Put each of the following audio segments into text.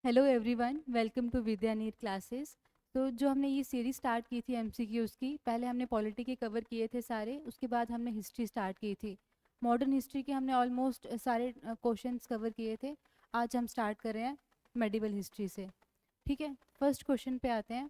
Hello everyone, welcome to विद्या नीर classes. तो जो हमने ये सीरीज स्टार्ट की थी एमसीक्यूज़ की, पहले हमने पॉलिटी के कवर किए थे सारे, उसके बाद हमने हिस्ट्री स्टार्ट की थी। मॉडर्न हिस्ट्री के हमने ऑलमोस्ट सारे क्वेश्चंस कवर किए थे। आज हम स्टार्ट कर रहे हैं मेडिवल हिस्ट्री से। ठीक है, फर्स्ट क्वेश्चन पे आते हैं।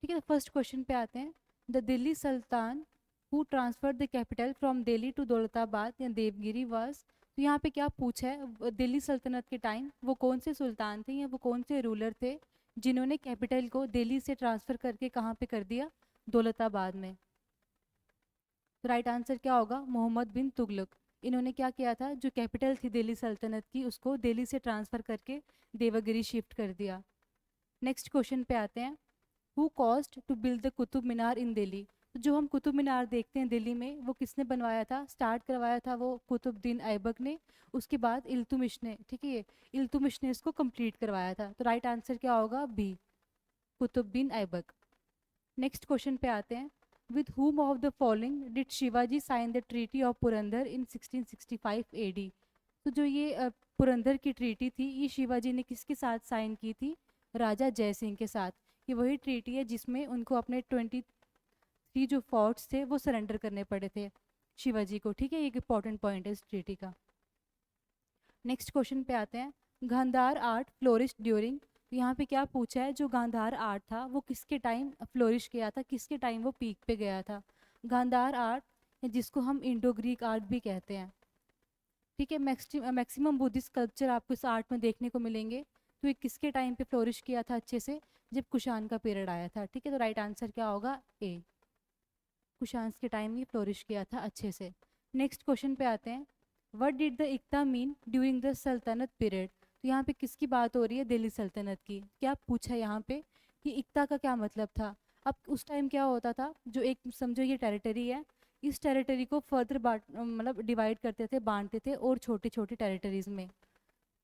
ठीक है, फर्स्ट क्वेश्चन पे आते हैं। The Delhi sultan who transferred the capital from Delhi to Daulatabad या देवगिरी वाज। तो यहाँ पे क्या पूछा है, दिल्ली सल्तनत के टाइम वो कौन से सुल्तान थे या वो कौन से रूलर थे जिन्होंने कैपिटल को दिल्ली से ट्रांसफ़र करके कहाँ पे कर दिया, दौलताबाद में। तो राइट आंसर क्या होगा, मोहम्मद बिन तुगलक। इन्होंने क्या किया था, जो कैपिटल थी दिल्ली सल्तनत की उसको दिल्ली से ट्रांसफ़र करके देवगिरी शिफ्ट कर दिया। नेक्स्ट क्वेश्चन पे आते हैं। Who cost to build the Qutub Minar in Delhi. तो जो हम कुतुब मीनार देखते हैं दिल्ली में, वो किसने बनवाया था, स्टार्ट करवाया था वो कुतुबुद्दीन ऐबक ने। उसके बाद इल्तुमिश ने, ठीक है, ये इल्तुमिश ने इसको कंप्लीट करवाया था। तो राइट आंसर क्या होगा, B, Qutbuddin Aibak. Next question पे आते हैं। With whom of the following did Shivaji sign the treaty of Purandar in 1665 AD. तो जो ये पुरंदर की ट्रीटी थी, ये शिवाजी ने किसके साथ साइन की थी, राजा जय सिंह के साथ। ये वही ट्रीटी है जिसमें उनको अपने 23 जो फोर्ट्स थे वो सरेंडर करने पड़े थे शिवाजी को। ठीक है, ये एक इंपॉर्टेंट पॉइंट है इस ट्रीटी का। नेक्स्ट क्वेश्चन पे आते हैं। Gandhara art flourish during. तो यहाँ पे क्या पूछा है, जो गांधार आर्ट था वो किसके टाइम फ्लोरिश किया था, किसके टाइम वो पीक पे गया था। गांधार आर्ट, जिसको हम इंडो ग्रीक आर्ट भी कहते हैं। ठीक है, मैक्सिमम बुद्धिस्ट कल्चर आपको इस आर्ट में देखने को मिलेंगे। तो ये किसके टाइम पे फ्लोरिश किया था अच्छे से, जब कुषाण का पीरियड आया था। ठीक है, तो राइट आंसर क्या होगा, ए, कुषाण के टाइम ये फ्लोरिश किया था अच्छे से। नेक्स्ट क्वेश्चन पे आते हैं। What did the iqta mean during the sultanate period. तो यहाँ पे किसकी बात हो रही है, दिल्ली सल्तनत की। क्या पूछा है यहाँ पे कि इक्ता का क्या मतलब था। अब उस टाइम क्या होता था, जो एक समझो ये टेरिटरी है, इस टेरिटरी को फर्दर बांट मतलब डिवाइड करते थे, बांटते थे और छोटी छोटी टेरिटरीज में।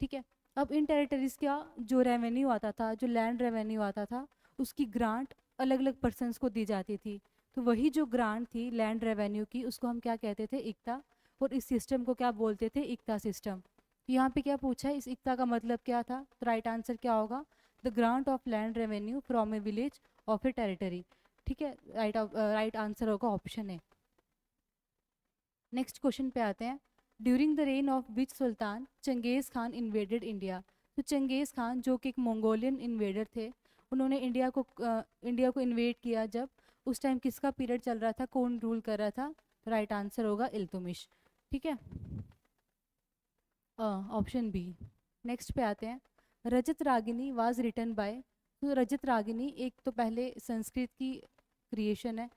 ठीक है, अब इन टेरिटरीज का जो रेवेन्यू आता था, जो लैंड रेवेन्यू आता था, उसकी ग्रांट अलग अलग पर्सनस को दी जाती थी। तो वही जो ग्रांट थी लैंड रेवेन्यू की, उसको हम क्या कहते थे, इक्ता। और इस सिस्टम को क्या बोलते थे, इक्ता सिस्टम। तो यहाँ पे क्या पूछा है, इस इक्ता का मतलब क्या था। तो राइट आंसर क्या होगा, the grant of land revenue from A village of A territory. ठीक है, राइट आंसर होगा ऑप्शन है। नेक्स्ट क्वेश्चन पे आते हैं। During the rain of which Sultan Changez Khan invaded India. तो चंगेज़ खान जो कि एक मंगोलियन इन्वेडर थे, उन्होंने इंडिया को इन्वेड किया जब, उस टाइम किसका पीरियड चल रहा था, कौन रूल कर रहा था। राइट आंसर होगा इल्तुमिश। ठीक है, ऑप्शन बी। नेक्स्ट पे आते हैं। रजत रागिनी वाज रिटन बाय। तो रजत रागिनी एक तो पहले संस्कृत की क्रिएशन है।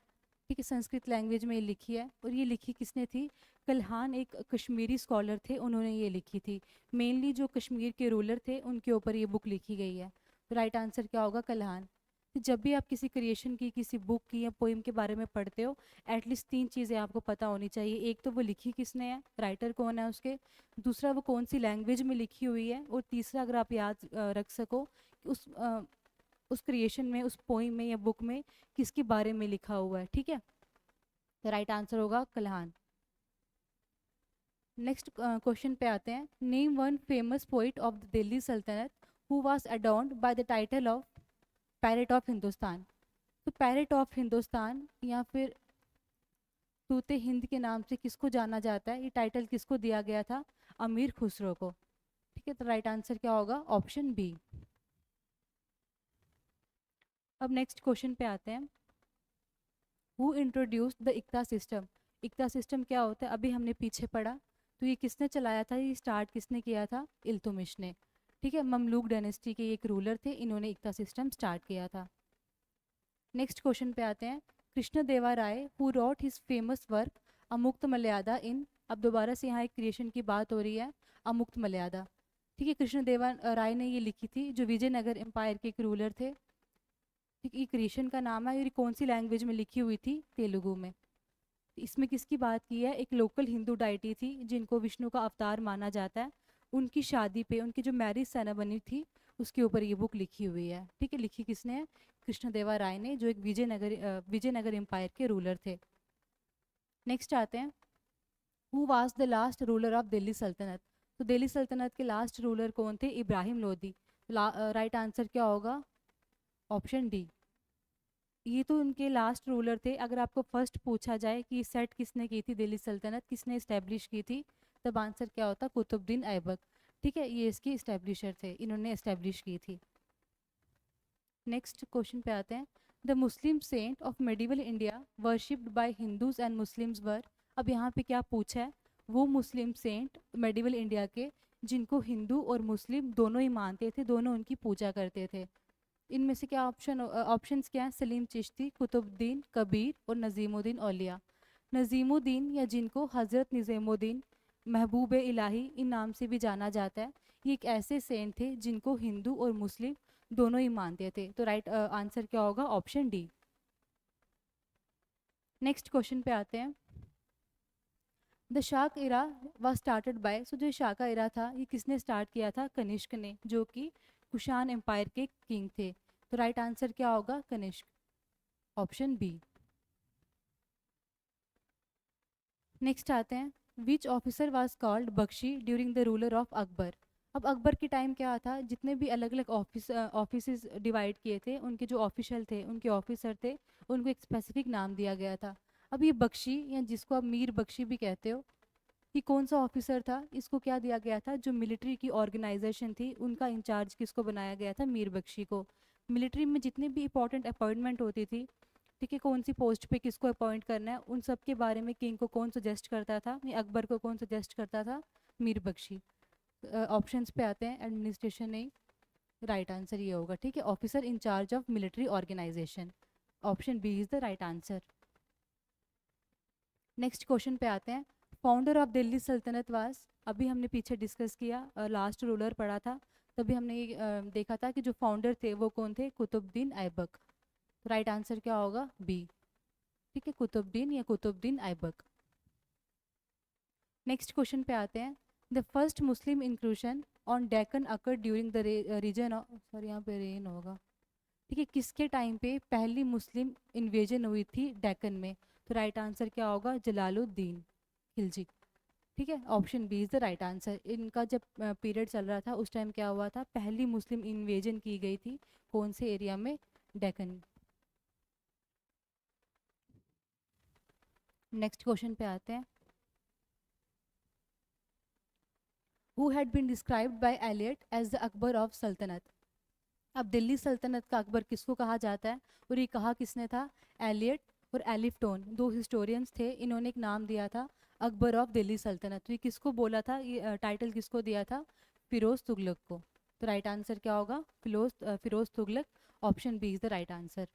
ठीक है, संस्कृत लैंग्वेज में ये लिखी है, और ये लिखी किसने थी, कल्हान एक कश्मीरी स्कॉलर थे, उन्होंने ये लिखी थी। मेनली जो कश्मीर के रूलर थे उनके ऊपर ये बुक लिखी गई है। तो राइट आंसर क्या होगा, कल्हान। तो जब भी आप किसी क्रिएशन की, किसी बुक की या पोइम के बारे में पढ़ते हो, एटलीस्ट 3 चीज़ें आपको पता होनी चाहिए। एक तो वो लिखी किसने है, राइटर कौन है उसके, दूसरा वो कौन सी लैंग्वेज में लिखी हुई है, और तीसरा अगर आप याद रख सको कि उस क्रिएशन में, उस पोइम में या बुक में किसके बारे में लिखा हुआ है। ठीक है, तो राइट आंसर होगा कल्हान। नेक्स्ट क्वेश्चन पे आते हैं। Name one famous poet of the Delhi sultanate who was adorned by the title of parrot of Hindustan. तो पैरेट ऑफ हिंदुस्तान या फिर तूते हिंद के नाम से किसको जाना जाता है, ये टाइटल किसको दिया गया था, अमीर खुसरो को। ठीक है, तो राइट आंसर क्या होगा, ऑप्शन बी। अब नेक्स्ट क्वेश्चन पे आते हैं। Who introduced the iqta system. Iqta system क्या होता है, अभी हमने पीछे पढ़ा। तो ये किसने चलाया था, ये स्टार्ट किसने किया था, इल्तुमिश ने। ठीक है, ममलूक डायनेस्टी के एक रूलर थे, इन्होंने इक्ता सिस्टम स्टार्ट किया था। नेक्स्ट क्वेश्चन पे आते हैं। Krishna Deva Raya who wrote his famous work Amuktamalyada in. अब दोबारा से यहाँ एक क्रिएशन की बात हो रही है, अमुक्त मर्यादा। ठीक है, कृष्ण देवा राय ने ये लिखी थी, जो विजयनगर एम्पायर के एक रूलर थे। ठीक, ये क्रिएशन का नाम है, और ये कौन सी लैंग्वेज में लिखी हुई थी, तेलुगु में। इसमें किसकी बात की है, एक लोकल हिंदू डाइटी थी जिनको विष्णु का अवतार माना जाता है, उनकी शादी पे, उनकी जो मैरिज सेरेमनी थी उसके ऊपर ये बुक लिखी हुई है। ठीक है, लिखी किसने है, कृष्णदेवा राय ने, जो एक विजयनगर एम्पायर के रूलर थे। नेक्स्ट आते हैं। Who was the last ruler of Delhi सल्तनत? तो दिल्ली सल्तनत के लास्ट रूलर कौन थे? इब्राहिम लोदी। राइट आंसर क्या होगा? Option D. ये तो उनके लास्ट रूलर थे। अगर आपको फर्स्ट पूछा जाए कि सेट किसने की थी दिल्ली सल्तनत, किसने इस्टेब्लिश की थी, तब आंसर क्या होता? कुतुबुद्दीन ऐबक। ठीक है, ये इसके इस्टेब्लिशर थे, इन्होंने इस्टेब्लिश की थी। नेक्स्ट क्वेश्चन पे आते हैं। The Muslim saint of medieval India worshipped by Hindus and Muslims was. अब यहाँ पे क्या पूछा है? वो मुस्लिम सेंट मेडिवल इंडिया के जिनको हिंदू और मुस्लिम दोनों ही मानते थे, दोनों उनकी पूजा करते थे। इनमें से क्या ऑप्शंस क्या हैं? सलीम चिश्ती, कुतुबुद्दीन, कबीर और नज़ीमुद्दीन औलिया। नज़ीमुद्दीन या जिनको हज़रत निज़ामुद्दीन महबूब इलाही इन नाम से भी जाना जाता है, ये एक ऐसे सेंट थे जिनको हिंदू और मुस्लिम दोनों ही मानते थे। तो राइट आंसर क्या होगा? Option D. नेक्स्ट क्वेश्चन पे आते हैं। द शाक इरा वॉज स्टार्टेड बाय। सो जो शाका इरा था, ये किसने स्टार्ट किया था? कनिष्क ने, जो कि कुषाण एम्पायर के किंग थे। तो राइट आंसर क्या होगा? Kanishka, option B. नेक्स्ट आते हैं। Which officer was called bakhshi during the ruler of Akbar. अब अकबर के टाइम क्या था? जितने भी अलग अलग ऑफिस डिवाइड किए थे, उनके जो ऑफिशियल थे, उनके ऑफिसर थे, उनको एक स्पेसिफिक नाम दिया गया था। अब ये बख्शी, या जिसको आप मीर बख्शी भी कहते हो, ये कौन सा ऑफिसर था? इसको क्या दिया गया था? जो मिलिट्री की ऑर्गेनाइजेशन थी, उनका इंचार्ज किसको बनाया गया था? मीर बख्शी को। मिलिट्री में जितने भी इंपॉर्टेंट अपॉइंटमेंट होती थी, ठीक है, कौन सी पोस्ट पे किसको अपॉइंट करना है, उन सब के बारे में किंग को कौन सजेस्ट करता था? ये अकबर को कौन सजेस्ट करता था? मीर बख्शी। ऑप्शंस पे आते हैं। एडमिनिस्ट्रेशन नहीं, राइट आंसर ये होगा। ठीक है, officer incharge of military organization, option B is the right answer. Next question पे आते हैं। फाउंडर ऑफ दिल्ली सल्तनत वाज। अभी हमने पीछे डिस्कस किया, लास्ट रूलर पढ़ा था, तभी हमने ये देखा था कि जो फाउंडर थे वो कौन थे? कुतुबुद्दीन ऐबक। राइट आंसर क्या होगा? बी। ठीक है, कुतुबुद्दीन या कुतुबुद्दीन ऐबक। नेक्स्ट क्वेश्चन पे आते हैं। The first Muslim inclusion on Deccan occur during the region of, sorry यहाँ पे रेन होगा। ठीक है, किसके टाइम पे पहली मुस्लिम इन्वेजन हुई थी डेक्कन में? तो राइट आंसर क्या होगा? जलालुद्दीन खिलजी। ठीक है, option B is the right answer. इनका जब पीरियड चल रहा था, उस टाइम क्या हुआ था? पहली मुस्लिम इन्वेजन की गई थी। कौन से एरिया में? डेक्कन। नेक्स्ट क्वेश्चन पे आते हैं। Who had been described by Elliot as the Akbar of sultanat. अब दिल्ली सल्तनत का अकबर किसको कहा जाता है, और ये कहा किसने था? एलियट और एलिफ्टोन, दो हिस्टोरियंस थे, इन्होंने एक नाम दिया था अकबर ऑफ दिल्ली सल्तनत। तो ये किसको बोला था? ये टाइटल किसको दिया था? फिरोज तुगलक को। तो राइट आंसर क्या होगा? Firoz Tughlaq, option B is the right answer.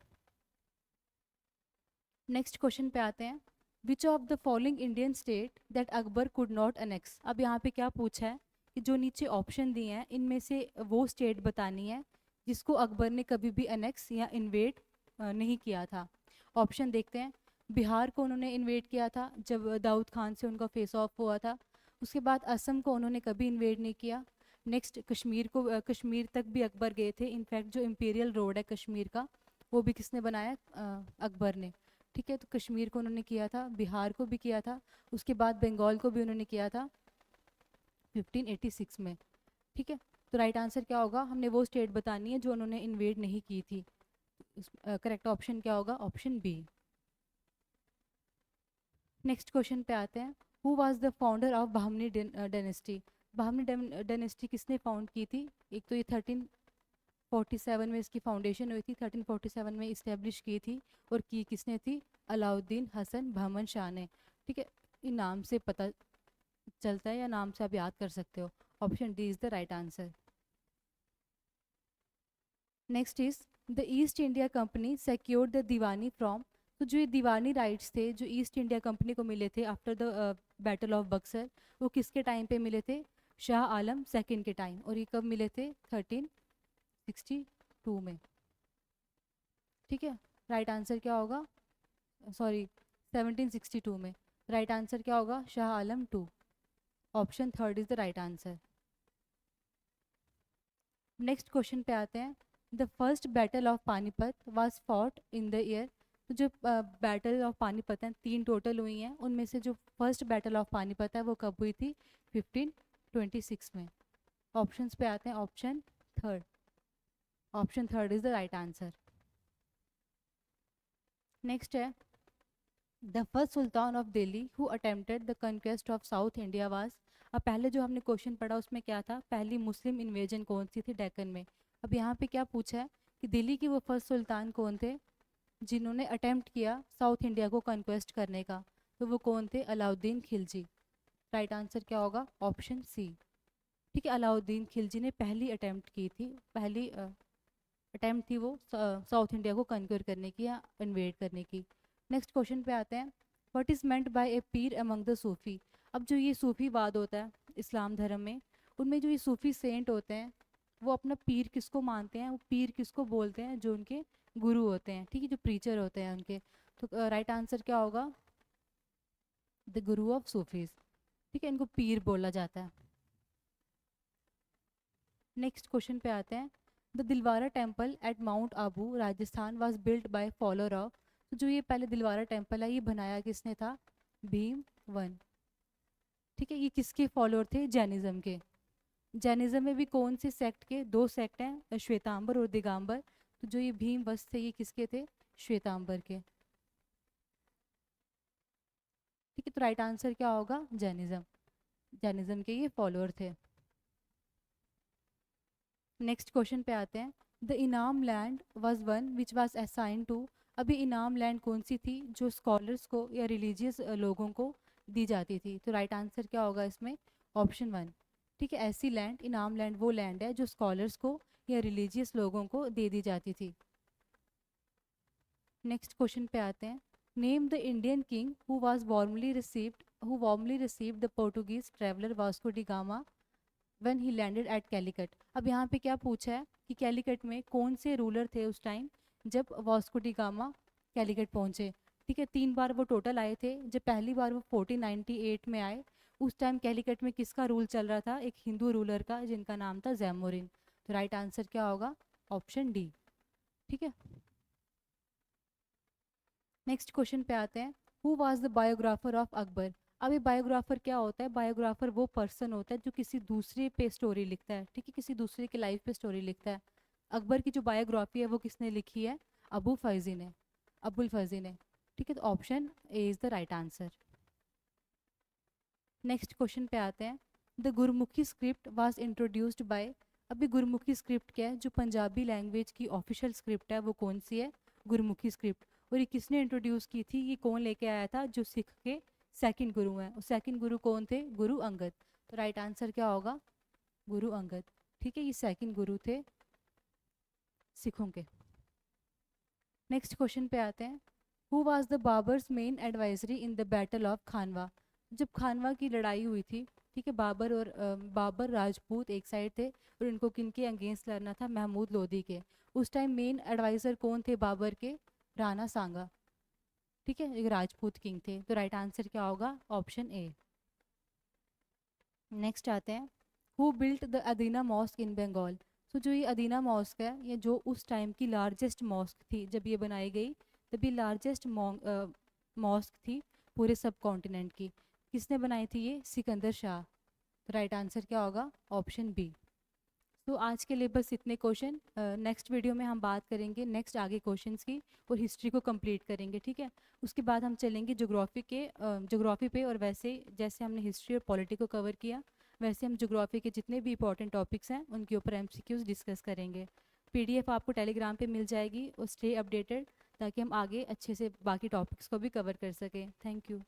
Next question पे आते हैं। Which of the following Indian state that Akbar could not annex. अब यहाँ पे क्या पूछा है कि जो नीचे ऑप्शन दिए हैं, इनमें से वो स्टेट बतानी है जिसको अकबर ने कभी भी अनेक्स या इन्वेड नहीं किया था। ऑप्शन देखते हैं। बिहार को उन्होंने इन्वेड किया था जब दाऊद खान से उनका फेस ऑफ हुआ था। उसके बाद असम को उन्होंने कभी इन्वेड नहीं किया। नेक्स्ट कश्मीर को, कश्मीर तक भी अकबर गए थे। इनफैक्ट जो इम्पीरियल रोड है कश्मीर का, वो भी किसने बनाया? अकबर ने। ठीक है, तो कश्मीर को उन्होंने किया था, बिहार को भी किया था, उसके बाद बंगाल को भी उन्होंने किया था 1586 में। ठीक है, तो राइट आंसर क्या होगा? हमने वो स्टेट बतानी है जो उन्होंने इन्वेड नहीं की थी। करेक्ट ऑप्शन क्या होगा? Option B. नेक्स्ट क्वेश्चन पे आते हैं। Who was the founder of Bahmani dynasty. Bahmani dynasty किसने फाउंड की थी? एक तो ये 1347 में इसकी फाउंडेशन हुई थी, 1347 में इस्टेब्लिश की थी, और की किसने थी? अलाउद्दीन हसन बहमन शाह ने। ठीक है, इन नाम से पता चलता है, या नाम से आप याद कर सकते हो। Option D is the right answer. Next is the east India company secured the Deewani from. तो जो ये दीवानी राइट्स थे जो ईस्ट इंडिया कंपनी को मिले थे after the battle of Buxar, वो किसके टाइम पे मिले थे? शाह आलम सेकंड के टाइम। और ये कब मिले थे? 1362 में। ठीक है, राइट आंसर क्या होगा? सॉरी, 1762 में। राइट आंसर क्या होगा? Shah Alam two, option third is the right answer. Next question पे आते हैं। The first battle of Panipat was fought in the year. तो जो बैटल ऑफ पानीपत है 3 टोटल हुई हैं, उनमें से जो फर्स्ट बैटल ऑफ पानीपत है वो कब हुई थी? 1526 में। ऑप्शंस पे आते हैं। Third option third is the right answer. Next है the first sultan of Delhi who attempted the conquest of south India was. अब पहले जो हमने क्वेश्चन पढ़ा उसमें क्या था? पहली मुस्लिम इन्वेजन कौन सी थी डेक्कन में। अब यहाँ पे क्या पूछा है कि दिल्ली के वो फर्स्ट सुल्तान कौन थे जिन्होंने अटेम्प्ट किया साउथ इंडिया को कंक्वेस्ट करने का? तो वो कौन थे? अलाउद्दीन खिलजी। राइट आंसर क्या होगा? Option C. ठीक है, अलाउद्दीन खिलजी ने पहली अटेम्प्ट की थी, पहली अटेम्प्ट थी वो साउथ इंडिया को कन्क्योर करने की या इन्वेड करने की। नेक्स्ट क्वेश्चन पे आते हैं। What is meant by A Pir among the सूफ़ी। अब जो ये सूफ़ी वाद होता है इस्लाम धर्म में, उनमें जो ये सूफ़ी सेंट होते हैं वो अपना पीर किसको मानते हैं? वो पीर किसको बोलते हैं? जो उनके गुरु होते हैं, ठीक है, जो प्रीचर होते हैं उनके। तो राइट आंसर क्या होगा? The Guru of Sufis. ठीक है, इनको पीर बोला जाता है। नेक्स्ट क्वेश्चन पे आते हैं। The Dilwara temple at mount Abu Rajasthan was built by follower of. तो जो ये पहले दिलवारा टेम्पल है ये बनाया किसने था? भीम वन। ठीक है, ये किसके फॉलोअर थे? जैनिज्म के। जैनिज्म में भी कौन से सेक्ट के? 2 सेक्ट हैं, श्वेतांबर और दिगंबर। तो जो ये भीम वस्त थे ये किसके थे? श्वेतांबर के। ठीक है, तो राइट आंसर क्या होगा? जैनिज्म। जैनिज्म के ये फॉलोअर थे। नेक्स्ट क्वेश्चन पे आते हैं। The inam land was one which was assign to. अभी इनाम लैंड कौन सी थी जो स्कॉलर्स को या रिलीजियस लोगों को दी जाती थी? तो राइट आंसर क्या होगा इसमें? Option one. ठीक है, ऐसी लैंड, इनाम लैंड वो लैंड है जो स्कॉलर्स को या रिलीजियस लोगों को दे दी जाती थी। नेक्स्ट क्वेश्चन पे आते हैं। Name the Indian king who warmly received the Portuguese traveller Vasco D gamma when he landed eight Calicut. अब यहाँ पे क्या पूछा है कि कैलिकट में कौन से रूलर थे उस टाइम जब वास्को डी गामा कैलिकट पहुँचे? ठीक है, 3 बार वो टोटल आए थे। जब पहली बार वो 1498 में आए उस टाइम कैलिकट में किसका रूल चल रहा था? एक हिंदू रूलर का जिनका नाम था जैमोरिन। तो राइट आंसर क्या होगा? Option D. ठीक है, नेक्स्ट क्वेश्चन पे आते हैं। Who was the biographer of Akbar. अब ये बायोग्राफर क्या होता है? बायोग्राफर वो पर्सन होता है जो किसी दूसरे पे स्टोरी लिखता है। ठीक है, किसी दूसरे की लाइफ पे स्टोरी लिखता है। अकबर की जो बायोग्राफी है वो किसने लिखी है? अबू फैजी ने। अबुल फैजी ने। ठीक है, तो option A is the right answer. Next question पे आते हैं। The Gurmukhi script was introduced by. अभी गुरमुखी स्क्रिप्ट क्या है? जो पंजाबी लैंग्वेज की ऑफिशियल स्क्रिप्ट है वो कौन सी है? गुरमुखी स्क्रिप्ट। और ये किसने इंट्रोड्यूस की थी? ये कौन लेके आया था? जो सिख के सेकंड गुरु हैं। और सेकंड गुरु कौन थे? गुरु अंगद। तो राइट आंसर क्या होगा? गुरु अंगद। ठीक है, ये सेकंड गुरु थे सिखों के। नेक्स्ट क्वेश्चन पे आते हैं। Who was the Babur's main advisory in the battle of Khanwa. जब खानवा की लड़ाई हुई थी, ठीक है, बाबर राजपूत एक साइड थे और इनको किनके अगेंस्ट लड़ना था? महमूद लोधी के। उस टाइम मेन एडवाइज़र कौन थे बाबर के? राणा सांगा। ठीक है, एक राजपूत किंग थे। तो राइट आंसर क्या होगा? Option A. नेक्स्ट आते हैं। Who built the Adina mosque in Bengal. तो जो ये अदीना मॉस्क है ये जो उस टाइम की लार्जेस्ट मॉस्क थी जब ये बनाई गई, तब ये लार्जेस्ट मॉस्क थी पूरे सब कॉन्टिनेंट की। किसने बनाई थी ये? सिकंदर शाह। तो राइट आंसर क्या होगा? Option B. तो आज के लिए बस इतने क्वेश्चन। नेक्स्ट वीडियो में हम बात करेंगे नेक्स्ट आगे क्वेश्चंस की और हिस्ट्री को कंप्लीट करेंगे। ठीक है, उसके बाद हम चलेंगे ज्योग्राफी पे। और वैसे जैसे हमने हिस्ट्री और पॉलिटी को कवर किया वैसे हम ज्योग्राफी के जितने भी इंपॉर्टेंट टॉपिक्स हैं उनके ऊपर एमसीक्यूज डिस्कस करेंगे। पीडीएफ आपको टेलीग्राम पे मिल जाएगी और स्टे अपडेटेड ताकि हम आगे अच्छे से बाकी टॉपिक्स को भी कवर कर सकें। Thank you.